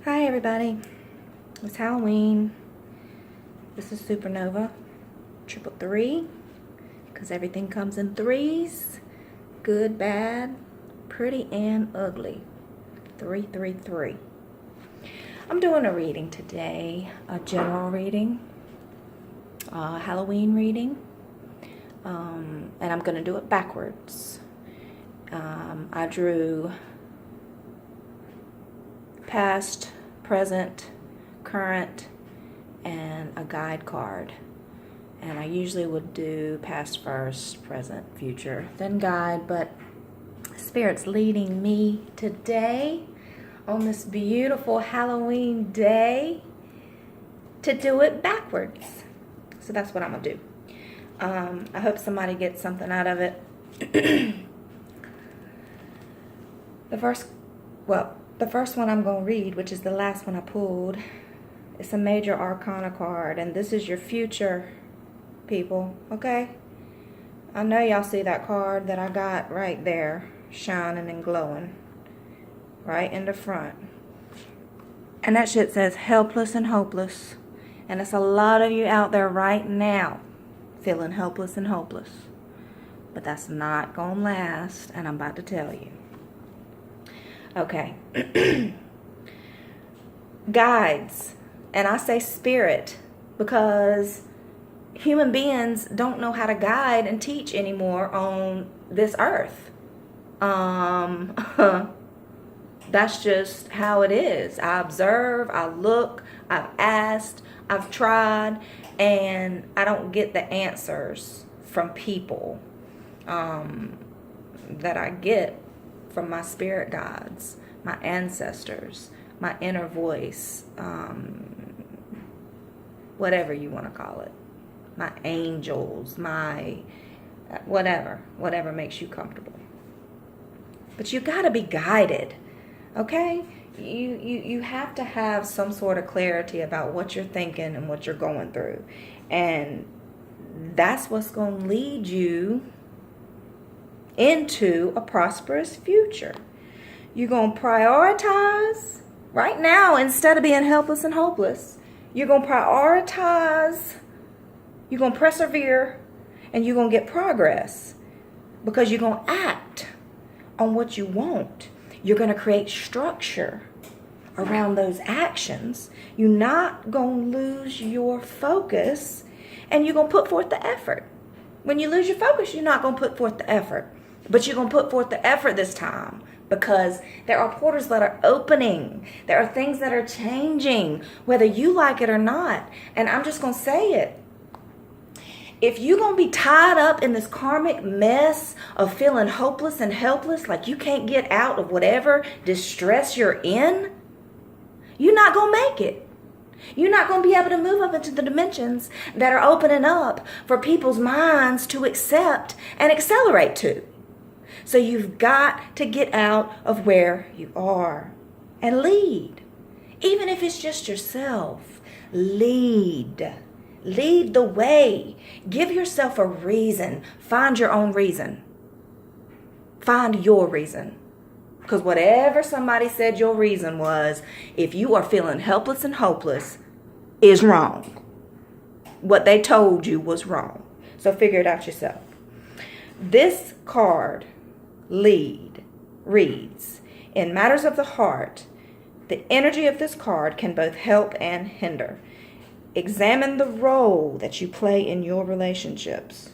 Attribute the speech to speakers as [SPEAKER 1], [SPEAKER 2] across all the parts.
[SPEAKER 1] Hi everybody, it's Halloween. This is Supernova, 333, because everything comes in threes, good, bad, pretty, and ugly. 333. I'm doing a reading today, a general reading, a Halloween reading, and I'm going to do it backwards. I drew past, present, current, and a guide card. And I usually would do past first, present, future, then guide, but Spirit's leading me today on this beautiful Halloween day to do it backwards. So that's what I'm gonna do. I hope somebody gets something out of it. The first one I'm going to read, which is the last one I pulled, it's a major arcana card, and this is your future, people, okay? I know y'all see that card that I got right there, shining and glowing, right in the front. And that shit says helpless and hopeless. And it's a lot of you out there right now feeling helpless and hopeless. But that's not going to last, and I'm about to tell you. Okay. Guides. And I say spirit because human beings don't know how to guide and teach anymore on this earth. That's just how it is. I observe, I look, I've asked, I've tried, and I don't get the answers from people that I get from my spirit guides, my ancestors, my inner voice, whatever you want to call it, my angels, my whatever makes you comfortable. But you got to be guided, okay? You have to have some sort of clarity about what you're thinking and what you're going through. And that's what's going to lead you into a prosperous future. You're going to prioritize right now instead of being helpless and hopeless. You're going to prioritize, you're going to persevere, and you're going to get progress because you're going to act on what you want. You're going to create structure around those actions. You're not going to lose your focus, and you're going to put forth the effort. When you lose your focus, you're not going to put forth the effort. But you're going to put forth the effort this time because there are portals that are opening. There are things that are changing, whether you like it or not. And I'm just going to say it. If you're going to be tied up in this karmic mess of feeling hopeless and helpless, like you can't get out of whatever distress you're in, you're not going to make it. You're not going to be able to move up into the dimensions that are opening up for people's minds to accept and accelerate to. So you've got to get out of where you are and lead. Even if it's just yourself, lead. Lead the way. Give yourself a reason. Find your own reason. Find your reason. Because whatever somebody said your reason was, if you are feeling helpless and hopeless, is wrong. What they told you was wrong. So figure it out yourself. This card, lead, reads, in matters of the heart, the energy of this card can both help and hinder. Examine the role that you play in your relationships.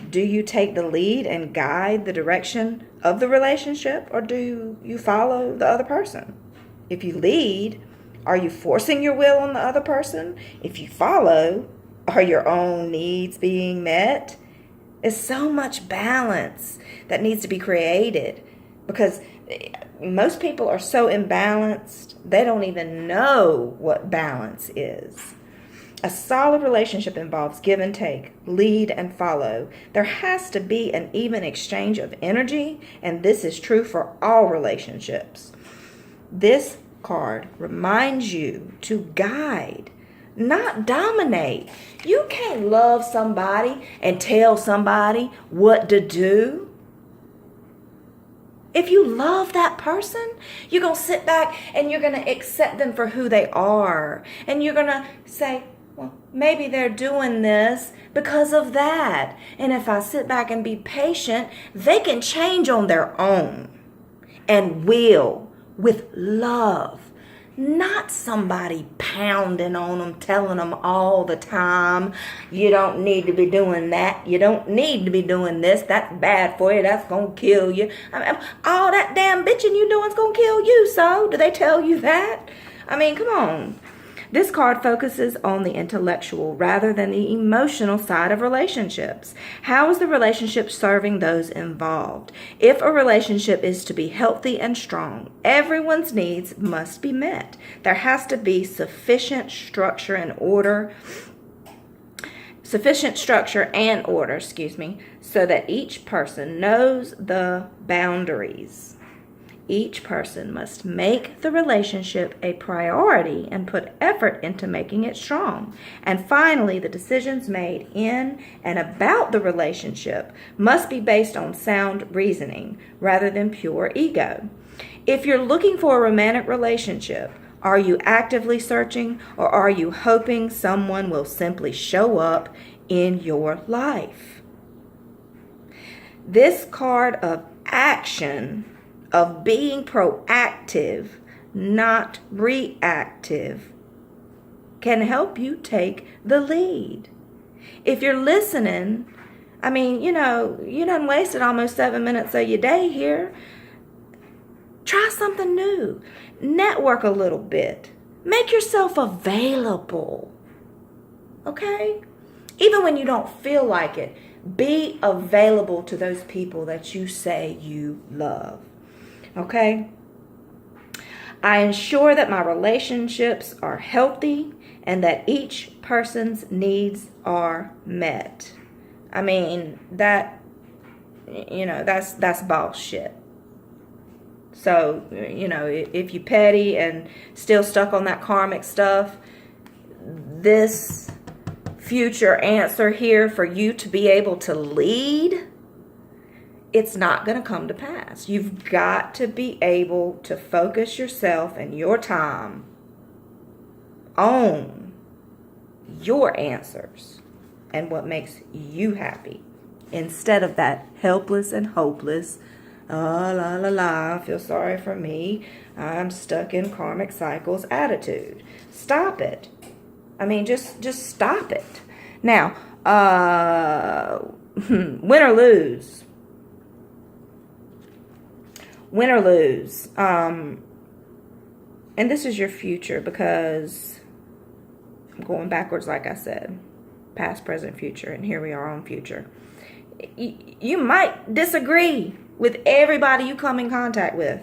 [SPEAKER 1] Do you take the lead and guide the direction of the relationship, or do you follow the other person? If you lead, are you forcing your will on the other person? If you follow, are your own needs being met? There's so much balance that needs to be created because most people are so imbalanced, they don't even know what balance is. A solid relationship involves give and take, lead and follow. There has to be an even exchange of energy, and this is true for all relationships. This card reminds you to guide, not dominate. You can't love somebody and tell somebody what to do. If you love that person, you're going to sit back and you're going to accept them for who they are. And you're going to say, well, maybe they're doing this because of that. And if I sit back and be patient, they can change on their own and will with love. Not somebody pounding on them, telling them all the time, you don't need to be doing that. You don't need to be doing this. That's bad for you. That's going to kill you. All that damn bitching you doing is going to kill you. So do they tell you that? I mean, come on. This card focuses on the intellectual rather than the emotional side of relationships. How is the relationship serving those involved? If a relationship is to be healthy and strong, everyone's needs must be met. There has to be sufficient structure and order, so that each person knows the boundaries. Each person must make the relationship a priority and put effort into making it strong. And finally, the decisions made in and about the relationship must be based on sound reasoning rather than pure ego. If you're looking for a romantic relationship, are you actively searching, or are you hoping someone will simply show up in your life? This card of action, of being proactive, not reactive, can help you take the lead. If you're listening, I mean, you done wasted almost 7 minutes of your day here. Try something new. Network a little bit. Make yourself available. Okay? Even when you don't feel like it, be available to those people that you say you love. Okay? I ensure that my relationships are healthy and that each person's needs are met. I mean, that's bullshit. So, if you're petty and still stuck on that karmic stuff, this future answer here for you to be able to lead, it's not going to come to pass. You've got to be able to focus yourself and your time on your answers and what makes you happy, instead of that helpless and hopeless, I feel sorry for me, I'm stuck in karmic cycles attitude. Stop it. I mean, just stop it. Now, win or lose. Win or lose. And this is your future, because I'm going backwards, like I said. Past, present, future. And here we are on future. You might disagree with everybody you come in contact with.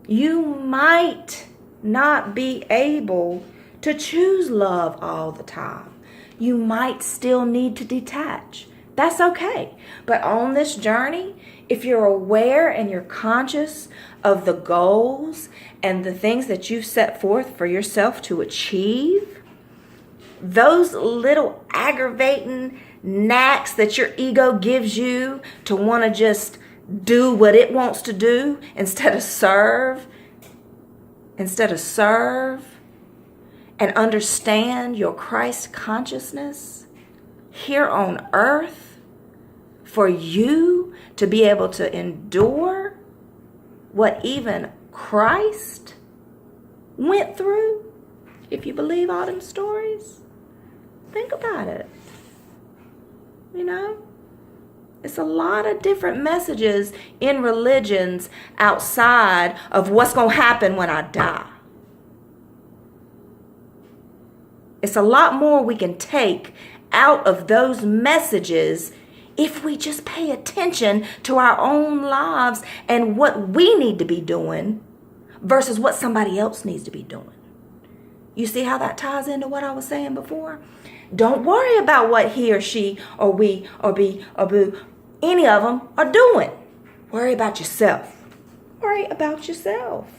[SPEAKER 1] You might not be able to choose love all the time. You might still need to detach. That's okay. But on this journey, if you're aware and you're conscious of the goals and the things that you've set forth for yourself to achieve, those little aggravating knacks that your ego gives you to want to just do what it wants to do instead of serve, and understand your Christ consciousness here on earth, for you to be able to endure what even Christ went through. If you believe all them stories, think about it. It's a lot of different messages in religions outside of what's going to happen when I die. It's a lot more we can take out of those messages if we just pay attention to our own lives and what we need to be doing versus what somebody else needs to be doing. You see how that ties into what I was saying before? Don't worry about what he or she or we or be or boo, any of them are doing. Worry about yourself. Worry about yourself.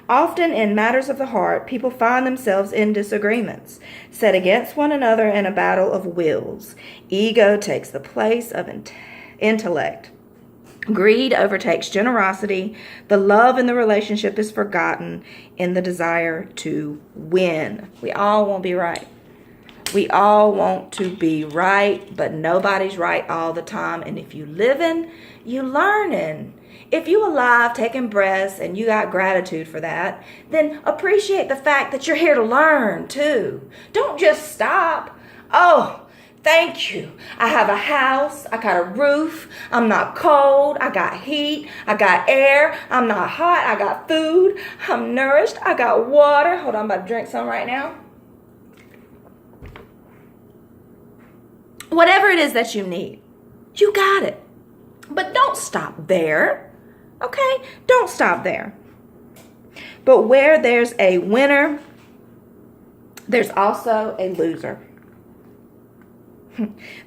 [SPEAKER 1] Often in matters of the heart, people find themselves in disagreements, set against one another in a battle of wills. Ego takes the place of intellect. Greed overtakes generosity. The love in the relationship is forgotten in the desire to win. We all want to be right. We all want to be right, but nobody's right all the time. And if you living, you learning. If you alive, taking breaths, and you got gratitude for that, then appreciate the fact that you're here to learn too. Don't just stop. Oh, thank you. I have a house. I got a roof. I'm not cold. I got heat. I got air. I'm not hot. I got food. I'm nourished. I got water. Hold on, I'm about to drink some right now. Whatever it is that you need, you got it. But don't stop there. Okay? Don't stop there. But where there's a winner, there's also a loser.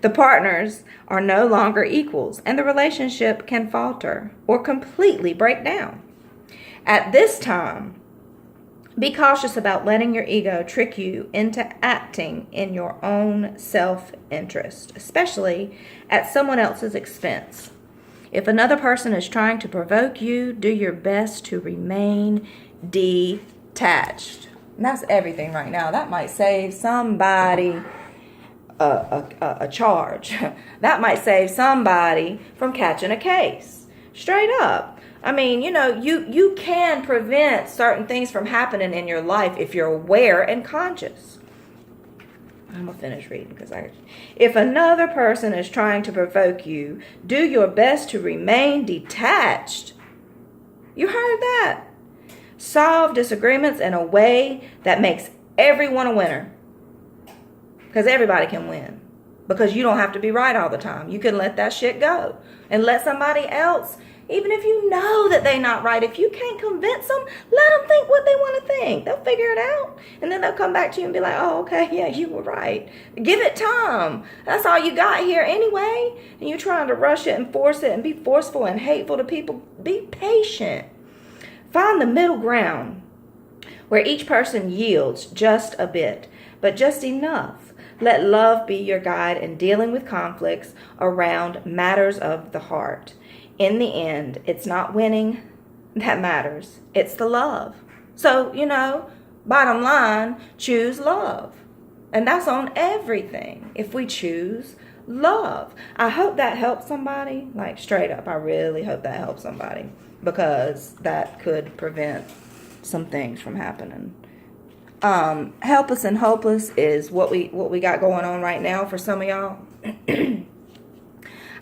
[SPEAKER 1] The partners are no longer equals, and the relationship can falter or completely break down. At this time, be cautious about letting your ego trick you into acting in your own self-interest, especially at someone else's expense. If another person is trying to provoke you, do your best to remain detached. And that's everything right now. That might save somebody a charge. That might save somebody from catching a case. Straight up. I mean, you can prevent certain things from happening in your life if you're aware and conscious. I'm going to finish reading because if another person is trying to provoke you, do your best to remain detached. You heard that. Solve disagreements in a way that makes everyone a winner. Because everybody can win. Because you don't have to be right all the time. You can let that shit go. And let somebody else, even if you know that they're not right, if you can't convince them, let them think what they want to think. They'll figure it out. And then they'll come back to you and be like, oh, okay, yeah, you were right. Give it time. That's all you got here anyway. And you're trying to rush it and force it and be forceful and hateful to people. Be patient. Find the middle ground where each person yields just a bit, but just enough. Let love be your guide in dealing with conflicts around matters of the heart. In the end, it's not winning that matters. It's the love. So, bottom line, choose love. And that's on everything if we choose love. I hope that helps somebody. Like, straight up, I really hope that helps somebody. Because that could prevent some things from happening. Helpless and hopeless is what we got going on right now for some of y'all.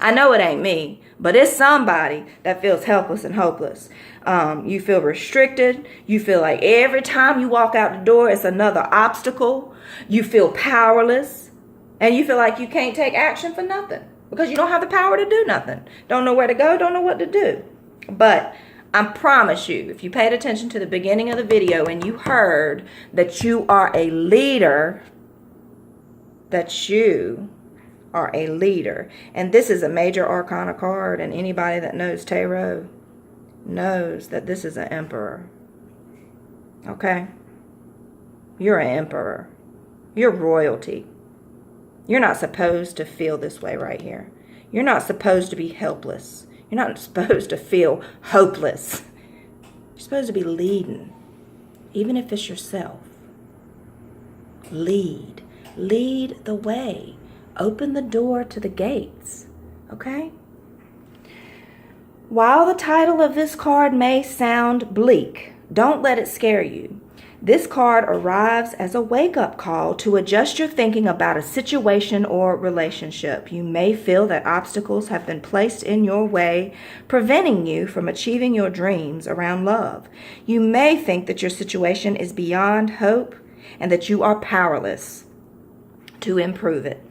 [SPEAKER 1] I know it ain't me, but it's somebody that feels helpless and hopeless. You feel restricted. You feel like every time you walk out the door, it's another obstacle. You feel powerless. And you feel like you can't take action for nothing because you don't have the power to do nothing. Don't know where to go, don't know what to do. But I promise you, if you paid attention to the beginning of the video and you heard that you are a leader, and this is a major arcana card, and anybody that knows tarot knows that this is an emperor. Okay? You're an emperor. You're royalty. You're not supposed to feel this way right here. You're not supposed to be helpless. You're not supposed to feel hopeless. You're supposed to be leading, even if it's yourself. Lead. Lead the way. Open the door to the gates. Okay? While the title of this card may sound bleak, don't let it scare you. This card arrives as a wake-up call to adjust your thinking about a situation or relationship. You may feel that obstacles have been placed in your way, preventing you from achieving your dreams around love. You may think that your situation is beyond hope and that you are powerless to improve it.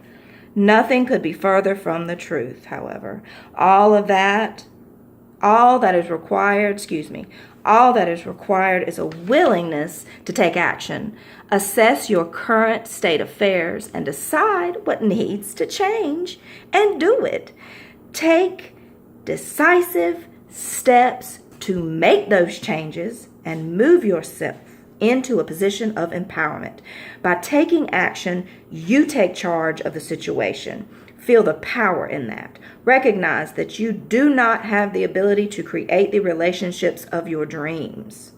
[SPEAKER 1] Nothing could be further from the truth, however. All that is required is a willingness to take action. Assess your current state of affairs and decide what needs to change and do it. Take decisive steps to make those changes and move yourself into a position of empowerment. By taking action, you take charge of the situation. Feel the power in that. Recognize that you do not have the ability to create the relationships of your dreams.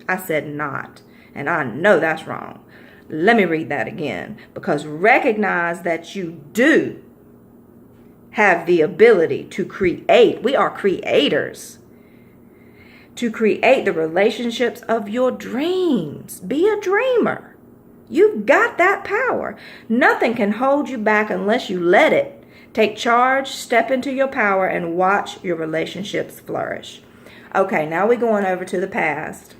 [SPEAKER 1] I said not, and I know that's wrong. Let me read that again, because recognize that you do have the ability to create. We are creators. To create the relationships of your dreams. Be a dreamer. You've got that power. Nothing can hold you back unless you let it. Take charge, step into your power, and watch your relationships flourish. Okay, now we're going over to the past.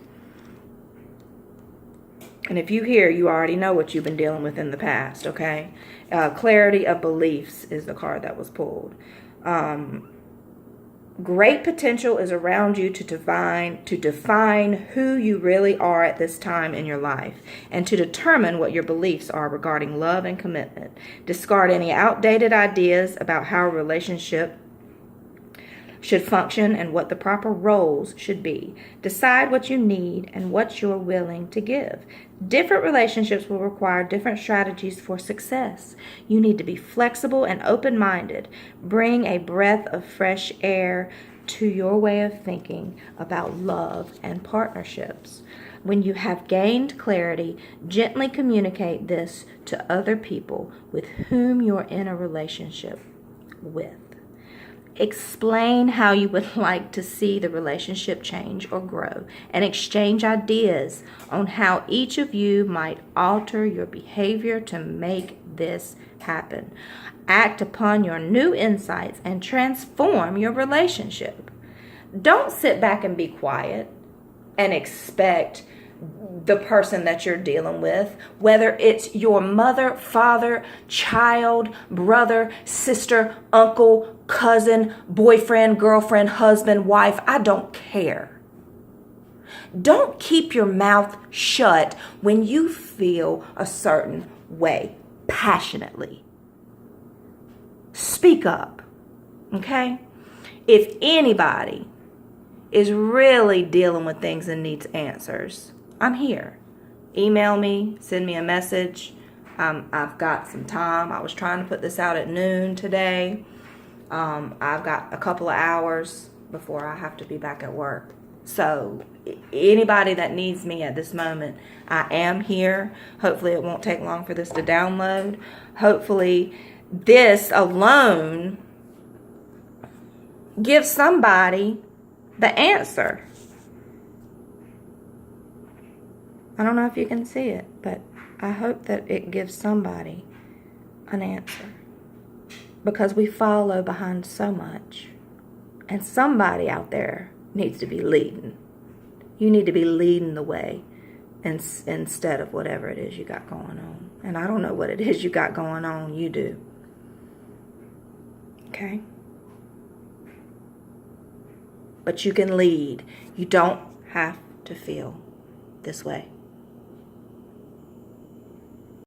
[SPEAKER 1] And if you hear, you already know what you've been dealing with in the past, okay? Clarity of beliefs is the card that was pulled. Great potential is around you to define who you really are at this time in your life and to determine what your beliefs are regarding love and commitment. Discard any outdated ideas about how a relationship should function and what the proper roles should be. Decide what you need and what you're willing to give. Different relationships will require different strategies for success. You need to be flexible and open-minded. Bring a breath of fresh air to your way of thinking about love and partnerships. When you have gained clarity, gently communicate this to other people with whom you're in a relationship with. Explain how you would like to see the relationship change or grow, and exchange ideas on how each of you might alter your behavior to make this happen. Act upon your new insights and transform your relationship. Don't sit back and be quiet and expect the person that you're dealing with, whether it's your mother, father, child, brother, sister, uncle, cousin, boyfriend, girlfriend, husband, wife, I don't care. Don't keep your mouth shut when you feel a certain way passionately. Speak up, okay? If anybody is really dealing with things and needs answers, I'm here. Email me, send me a message. I've got some time. I was trying to put this out at noon today. I've got a couple of hours before I have to be back at work. So anybody that needs me at this moment, I am here. Hopefully it won't take long for this to download. Hopefully this alone gives somebody the answer. I don't know if you can see it, but I hope that it gives somebody an answer. Because we follow behind so much. And somebody out there needs to be leading. You need to be leading the way instead of whatever it is you got going on. And I don't know what it is you got going on. You do. Okay? But you can lead. You don't have to feel this way.